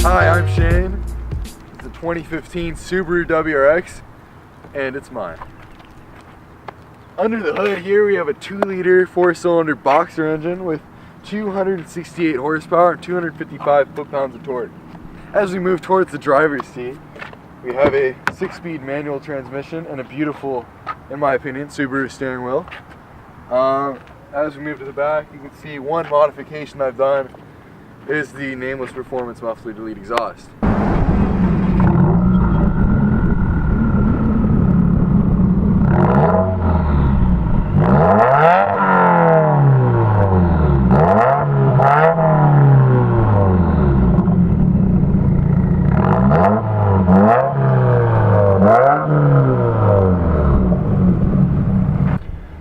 Hi, I'm Shane. It's a 2015 Subaru WRX, and it's mine. Under the hood here we have a 2-liter 4-cylinder boxer engine with 268 horsepower and 255 foot-pounds of torque. As we move towards the driver's seat, we have a 6-speed manual transmission and a beautiful, in my opinion, Subaru steering wheel. As we move to the back, you can see one modification I've done is the nameless performance muffler delete exhaust.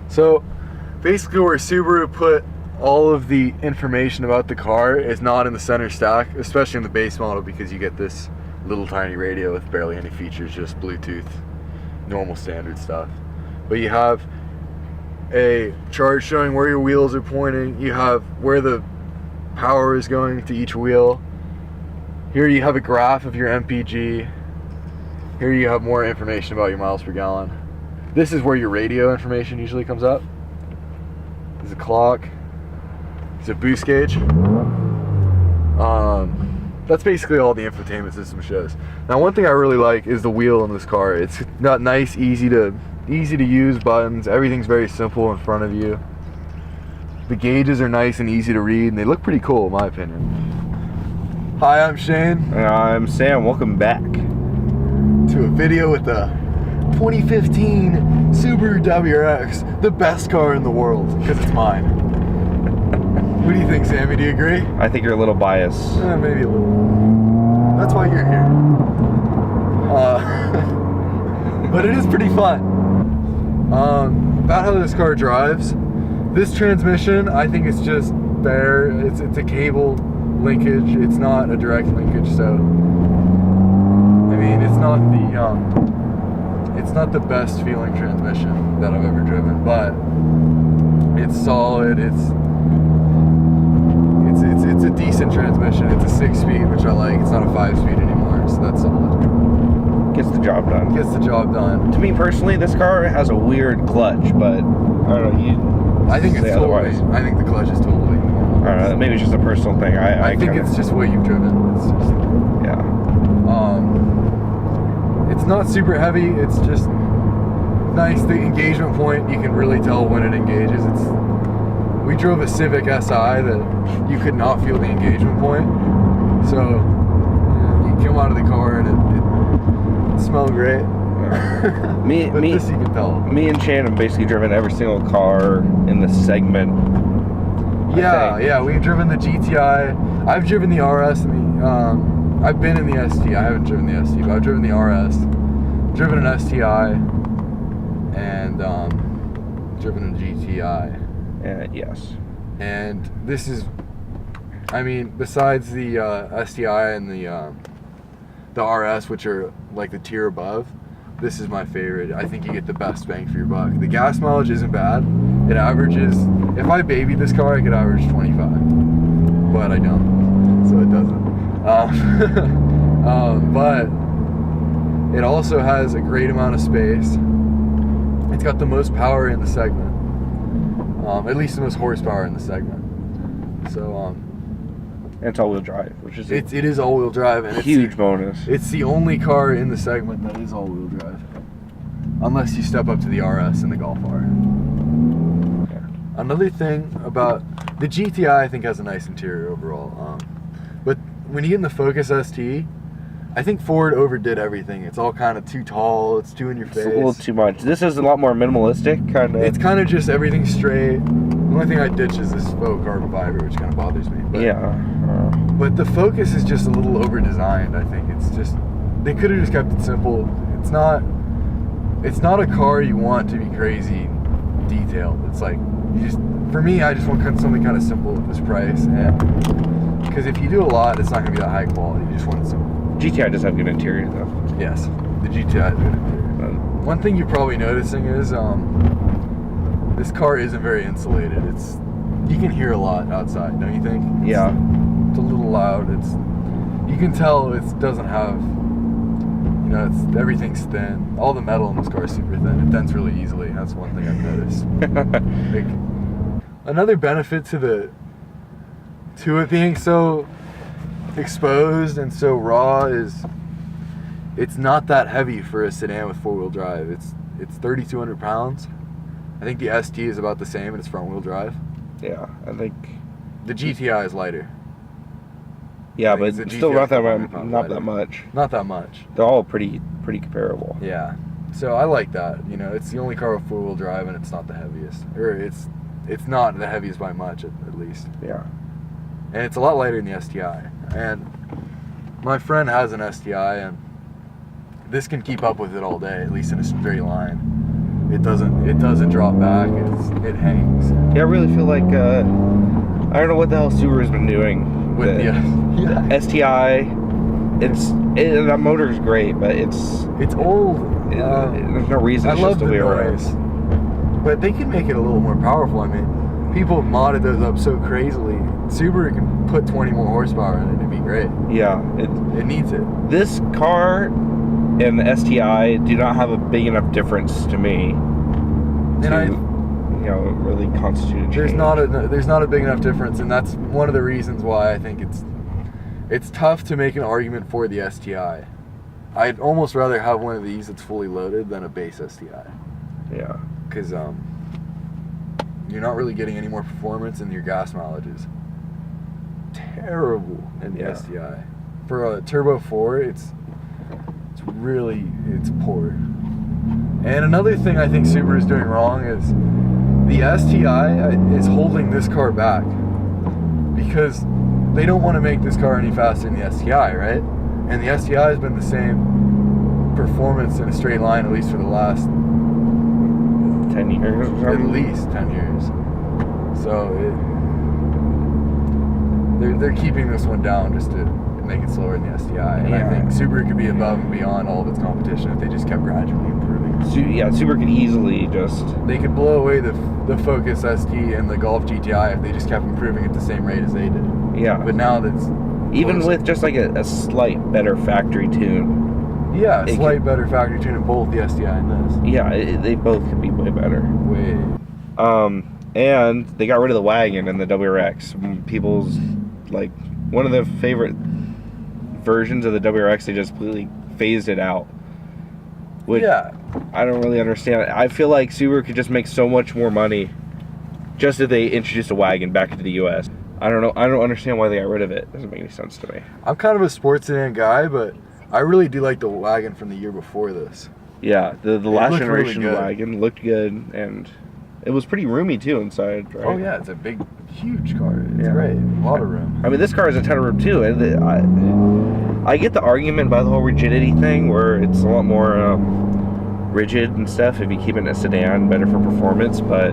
So basically where Subaru put all of the information about the car is not in the center stack, especially in the base model, because you get this little tiny radio with barely any features, just Bluetooth, normal standard stuff. But you have a chart showing where your wheels are pointing, you have where the power is going to each wheel. Here you have a graph of your MPG. Here you have more information about your miles per gallon. This is where your radio information usually comes up. There's a clock. It's a boost gauge. That's basically all the infotainment system shows. Now, one thing I really like is the wheel in this car. It's got nice, easy to use buttons. Everything's very simple in front of you. The gauges are nice and easy to read, and they look pretty cool in my opinion. Hi, I'm Shane. And I'm Sam. Welcome back to a video with the 2015 Subaru WRX, the best car in the world, because it's mine. What do you think, Sammy? Do you agree? I think you're a little biased. Maybe a little. That's why you're here. But it is pretty fun. About how this car drives. This transmission, I think it's just bare. It's a cable linkage. It's not a direct linkage. So, I mean, it's not the best feeling transmission that I've ever driven, but it's solid. It's a decent transmission. It's a 6-speed, which I like. It's not a 5-speed anymore, so that's solid. Gets the job done. Gets the job done. To me personally, this car has a weird clutch, but I don't know. I think it's otherwise. totally. I think the clutch is totally normal. I don't know. Maybe it's just a personal thing. I think it's just what you've driven. It's just, yeah. It's not super heavy. It's just nice. The engagement point, you can really tell when it engages. We drove a Civic Si that you could not feel the engagement point. So you come out of the car and it smelled great. This you can tell. Me and Shane have basically driven every single car in the segment. Yeah, we've driven the GTI. I've driven the RS and the I've been in the ST. I haven't driven the ST, but I've driven the RS, driven an STI, and driven a GTI. Yes. And this is, I mean, besides the STI and the RS, which are like the tier above, this is my favorite. I think you get the best bang for your buck. The gas mileage isn't bad. It averages, if I babied this car, I could average 25, but I don't, so it doesn't. But it also has a great amount of space. It's got the most power in the segment. At least the most horsepower in the segment. So, and it's all-wheel drive, which is it is all-wheel drive, and huge bonus. It's the only car in the segment that is all-wheel drive, unless you step up to the RS and the Golf R. Yeah. Another thing about the GTI, I think has a nice interior overall, but when you get in the Focus ST, I think Ford overdid everything. It's all kind of too tall. It's too in your face. It's a little too much. This is a lot more minimalistic, kind of. It's kind of just everything straight. The only thing I ditch is this faux carbon fiber, which kind of bothers me. But, yeah. But the Focus is just a little over-designed. I think it's just, they could have just kept it simple. It's not a car you want to be crazy detailed. It's like, for me, I just want something kind of simple at this price. And because if you do a lot, it's not going to be that high quality. You just want it simple. GTI does have good interior, though. Yes, the GTI is good interior. One thing you're probably noticing is this car isn't very insulated. You can hear a lot outside, don't you think? Yeah. It's a little loud. You can tell it doesn't have, everything's thin. All the metal in this car is super thin. It dents really easily. That's one thing I've noticed. Another benefit to it being so exposed and so raw is it's not that heavy for a sedan with four-wheel drive. It's 3,200 pounds. I think the ST is about the same and it's front-wheel drive. Yeah, I think the GTI is lighter. Yeah, but still not that much. Not that much. They're all pretty comparable. Yeah. So I like that. It's the only car with four-wheel drive and it's not the heaviest. Or it's not the heaviest by much at least. Yeah. And it's a lot lighter than the STI. And my friend has an STI and this can keep up with it all day, at least in a straight line. It doesn't drop back. It hangs. Yeah, I really feel like I don't know what the hell Subaru's been doing with the STI. That motor's great, but it's old. There's no reason. I love the noise, but they can make it a little more powerful. I mean, people have modded those up so crazily. Subaru can put 20 more horsepower in it. It'd be great. Yeah, it needs it. This car and the STI do not have a big enough difference to me. Really constitute a change. There's not a big enough difference, and that's one of the reasons why I think it's tough to make an argument for the STI. I'd almost rather have one of these that's fully loaded than a base STI. Yeah. Because you're not really getting any more performance, and your gas mileage is terrible in the STI. For a Turbo 4, it's poor. And another thing I think Subaru is doing wrong is the STI is holding this car back because they don't want to make this car any faster than the STI, right? And the STI has been the same performance in a straight line at least for the last 10 years. At least 10 years. So they're keeping this one down just to make it slower than the STI. And I think Subaru could be above and beyond all of its competition if they just kept gradually improving. Subaru could easily They could blow away the Focus ST and the Golf GTI if they just kept improving at the same rate as they did. Yeah. But now that's... Even with just like a slight better factory tune. Yeah, a slight better factory tune in both the STI and this. Yeah, they both could be way better. Way. And they got rid of the wagon in the WRX. People's, like, one of their favorite versions of the WRX, they just completely phased it out. Which I don't really understand. I feel like Subaru could just make so much more money just if they introduced a wagon back into the US. I don't know. I don't understand why they got rid of it. It doesn't make any sense to me. I'm kind of a sports sedan guy, but I really do like the wagon from the year before this. Yeah, the last generation wagon looked good, and it was pretty roomy too inside, right? Oh yeah, it's a big, huge car. It's great. A lot of room. I mean, this car has a ton of room too. I get the argument by the whole rigidity thing, where it's a lot more rigid and stuff if you keep it in a sedan, better for performance, but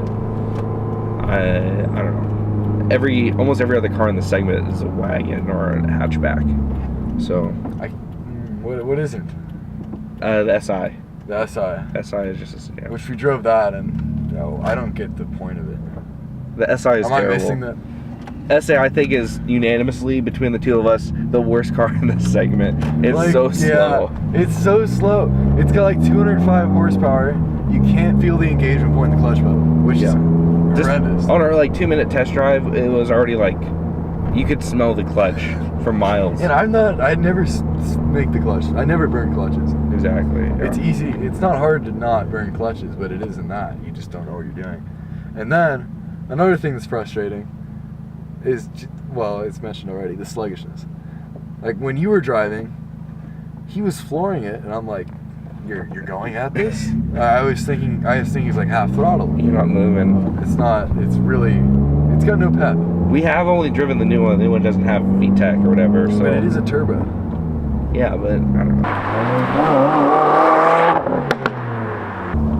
I don't know. Almost every other car in the segment is a wagon or a hatchback. So what is it? The SI. The SI. SI is just a sedan. Which we drove that, and I don't get the point of it. The SI is terrible. Am I missing that? SI, I think, is unanimously between the two of us the worst car in this segment. It's so slow. Yeah, it's so slow. It's got like 205 horsepower. You can't feel the engagement point in the clutch pedal, which is horrendous. On our 2-minute test drive, it was already like you could smell the clutch for miles. And I'd never make the clutch. I never burn clutches. Exactly. Yeah. It's easy. It's not hard to not burn clutches, but it isn't that. You just don't know what you're doing. And then another thing that's frustrating is, well, it's mentioned already, the sluggishness. Like when you were driving, he was flooring it, and I'm like, you're going at this? I was thinking it's like half throttle. You're not moving. It's not. It's got no pep. We have only driven the new one. The new one doesn't have VTEC or whatever. So. But it is a turbo. Yeah, but I don't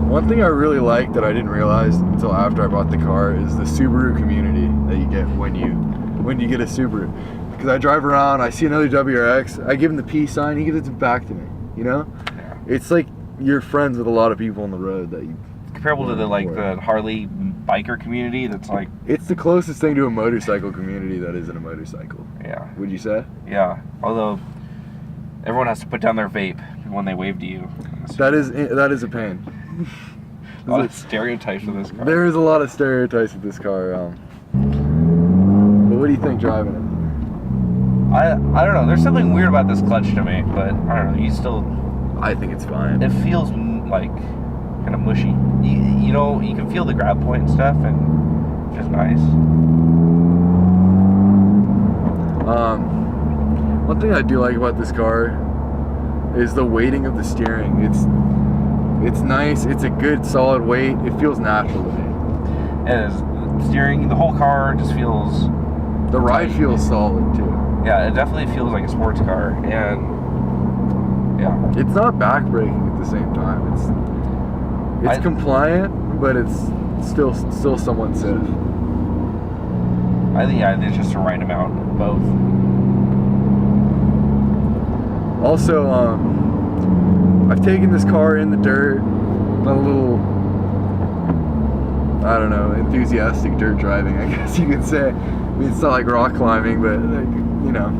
know. One thing I really like that I didn't realize until after I bought the car is the Subaru community that you get when you get a Subaru. Because I drive around, I see another WRX, I give him the peace sign, he gives it back to me. You know? Yeah. It's like you're friends with a lot of people on the road that you. Comparable to the Harley biker community, that's like. It's the closest thing to a motorcycle community that isn't a motorcycle. Yeah. Would you say? Yeah. Although everyone has to put down their vape when they wave to you. That is a pain. A lot of stereotypes with this car. There is a lot of stereotypes with this car. But what do you think driving it? I don't know. There's something weird about this clutch to me, but I don't know. I think it's fine. It feels like kind of mushy. You know, you can feel the grab point and stuff, and it's just nice. One thing I do like about this car is the weighting of the steering. It's nice. It's a good solid weight. It feels natural to me. It is. Steering, the whole car just feels. The ride feels solid too. Yeah, it definitely feels like a sports car, and yeah. It's not backbreaking at the same time. It's compliant, but it's still somewhat safe. I think it's just the right amount of both. Also, I've taken this car in the dirt, a little, I don't know, enthusiastic dirt driving, I guess you could say. I mean, it's not like rock climbing, but like, you know,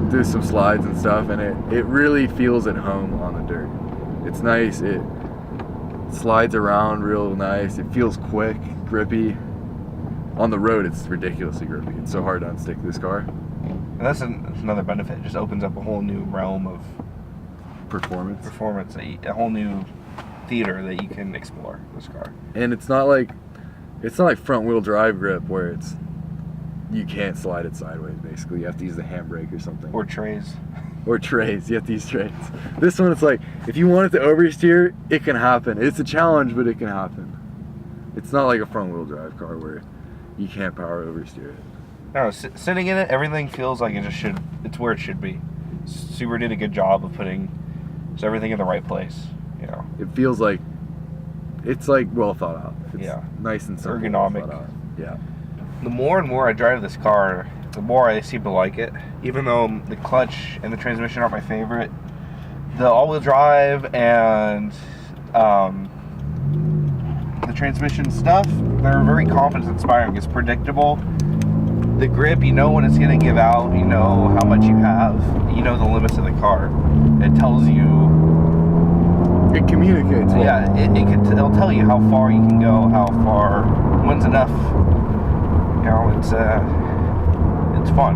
do some slides and stuff, and it really feels at home on the dirt. It's nice. It slides around real nice. It feels quick, grippy. On the road, it's ridiculously grippy. It's so hard to unstick this car. And that's another benefit. It just opens up a whole new realm of performance, a whole new theater that you can explore with this car. And it's not like front wheel drive grip where you can't slide it sideways. Basically, you have to use the handbrake or something. Or trays. Or trays. You have to use trays. This one, it's like if you want it to oversteer, it can happen. It's a challenge, but it can happen. It's not like a front wheel drive car where you can't power oversteer it. No, sitting in it, everything feels like it's where it should be. Subaru did a good job of putting everything in the right place, you know. It feels like it's like well thought out. It's nice and simple, ergonomic. Well thought out. Yeah. The more and more I drive this car, the more I seem to like it. Even though the clutch and the transmission aren't my favorite, the all-wheel drive and the transmission stuff, they're very confidence-inspiring. It's predictable. The grip, you know when it's going to give out, you know how much you have, you know the limits of the car. It tells you. It communicates. Well. Yeah, it'll tell you how far you can go, how far, when's enough. You know, it's fun.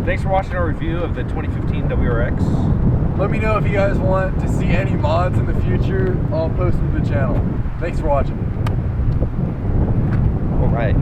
Thanks for watching our review of the 2015 WRX. Let me know if you guys want to see any mods in the future. I'll post them to the channel. Thanks for watching. All right.